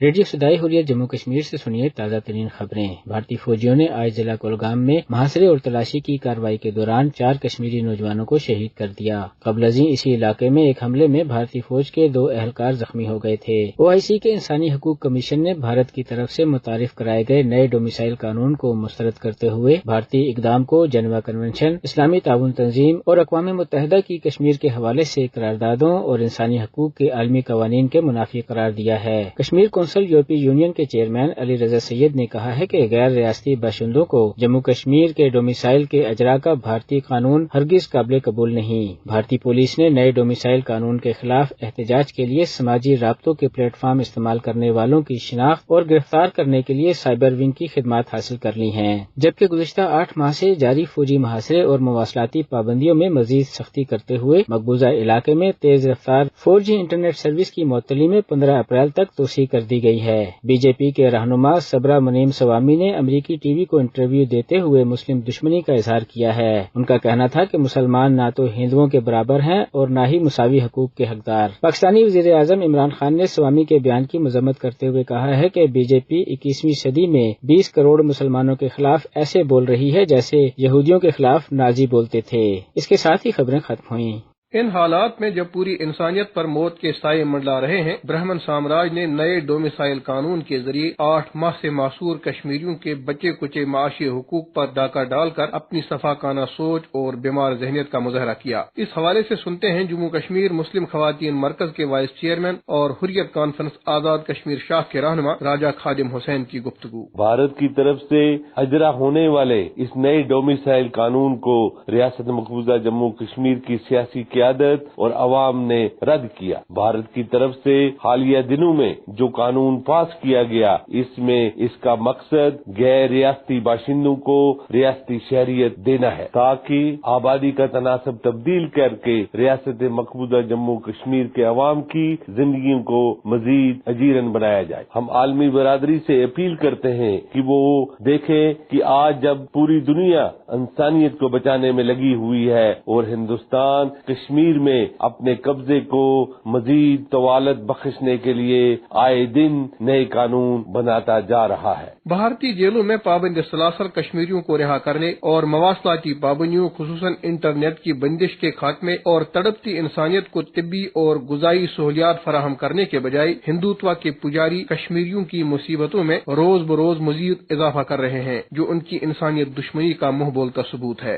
Radio صدائے حریت جموں کشمیر سے سنیے تازہ ترین خبریں۔ بھارتی فوجیوں نے آج ضلع کولگام میں محاصرے اور تلاشی کی کارروائی کے دوران 4 کشمیری نوجوانوں کو شہید کر دیا۔ قبل ازیں اسی علاقے میں ایک حملے میں بھارتی فوج کے 2 اہلکار زخمی ہو گئے تھے۔ OIC کے انسانی حقوق کمیشن نے بھارت کی طرف سے متعارف کرائے گئے نئے ڈومیسائل قانون کو مسترد کرتے ہوئے بھارتی اقدام کو جنیوا کنونشن، اسلامی تعاون تنظیم اور اقوام متحدہ کی کشمیر کے حوالے سے قراردادوں اور انسانی حقوق کے عالمی قوانین کے منافی قرار دیا ہے۔ کشمیر کونسل یورپی یونین کے چیئرمین علی رضا سید نے کہا ہے کہ غیر ریاستی باشندوں کو جموں کشمیر کے ڈومیسائل کے اجراء کا بھارتی قانون ہرگز قابل قبول نہیں۔ بھارتی پولیس نے نئے ڈومیسائل قانون کے خلاف احتجاج کے لیے سماجی رابطوں کے پلیٹ فارم استعمال کرنے والوں کی شناخت اور گرفتار کرنے کے لیے سائبر ونگ کی خدمات حاصل کر لی ہیں، جبکہ گزشتہ 8 ماہ سے جاری فوجی محاصرے اور مواصلاتی پابندیوں میں مزید سختی کرتے ہوئے مقبوضہ علاقے میں تیز رفتار 4G انٹرنیٹ سروس کی معطلی میں 15 اپریل تک توسیع کر دی گئی ہے۔ BJP کے رہنما صبرا منیم سوامی نے امریکی ٹی وی کو انٹرویو دیتے ہوئے مسلم دشمنی کا اظہار کیا ہے۔ ان کا کہنا تھا کہ مسلمان نہ تو ہندوؤں کے برابر ہیں اور نہ ہی مساوی حقوق کے حقدار۔ پاکستانی وزیر اعظم عمران خان نے سوامی کے بیان کی مذمت کرتے ہوئے کہا ہے کہ BJP 21ویں صدی میں 20 کروڑ مسلمانوں کے خلاف ایسے بول رہی ہے جیسے یہودیوں کے خلاف نازی بولتے تھے۔ اس کے ساتھ ہی خبریں ختم ہوئیں۔ ان حالات میں جب پوری انسانیت پر موت کے سائے منڈلا رہے ہیں، برہمن سامراج نے نئے ڈومیسائل قانون کے ذریعے 8 ماہ سے معصور کشمیریوں کے بچے کچے معاشی حقوق پر ڈاکہ ڈال کر اپنی صفاقانہ سوچ اور بیمار ذہنیت کا مظاہرہ کیا۔ اس حوالے سے سنتے ہیں جموں کشمیر مسلم خواتین مرکز کے وائس چیئرمین اور حریت کانفرنس آزاد کشمیر شاخ کے رہنما راجہ خادم حسین کی گفتگو۔ بھارت کی طرف سے اجرا ہونے والے اس نئے ڈومیسائل قانون کو ریاست مقبوضہ جموں کشمیر کی سیاسی قیادت اور عوام نے رد کیا۔ بھارت کی طرف سے حالیہ دنوں میں جو قانون پاس کیا گیا، اس میں اس کا مقصد غیر ریاستی باشندوں کو ریاستی شہریت دینا ہے تاکہ آبادی کا تناسب تبدیل کر کے ریاست مقبوضہ جموں کشمیر کے عوام کی زندگیوں کو مزید اجیرن بنایا جائے۔ ہم عالمی برادری سے اپیل کرتے ہیں کہ وہ دیکھیں کہ آج جب پوری دنیا انسانیت کو بچانے میں لگی ہوئی ہے اور ہندوستان کشمیر میں اپنے قبضے کو مزید طوالت بخشنے کے لیے آئے دن نئے قانون بناتا جا رہا ہے۔ بھارتی جیلوں میں پابند سلاسل کشمیریوں کو رہا کرنے اور مواصلاتی پابندیوں خصوصاً انٹرنیٹ کی بندش کے خاتمے اور تڑپتی انسانیت کو طبی اور غذائی سہولیات فراہم کرنے کے بجائے ہندوتوا کے پجاری کشمیریوں کی مصیبتوں میں روز بروز مزید اضافہ کر رہے ہیں، جو ان کی انسانیت دشمنی کا منہ بولتا ثبوت ہے۔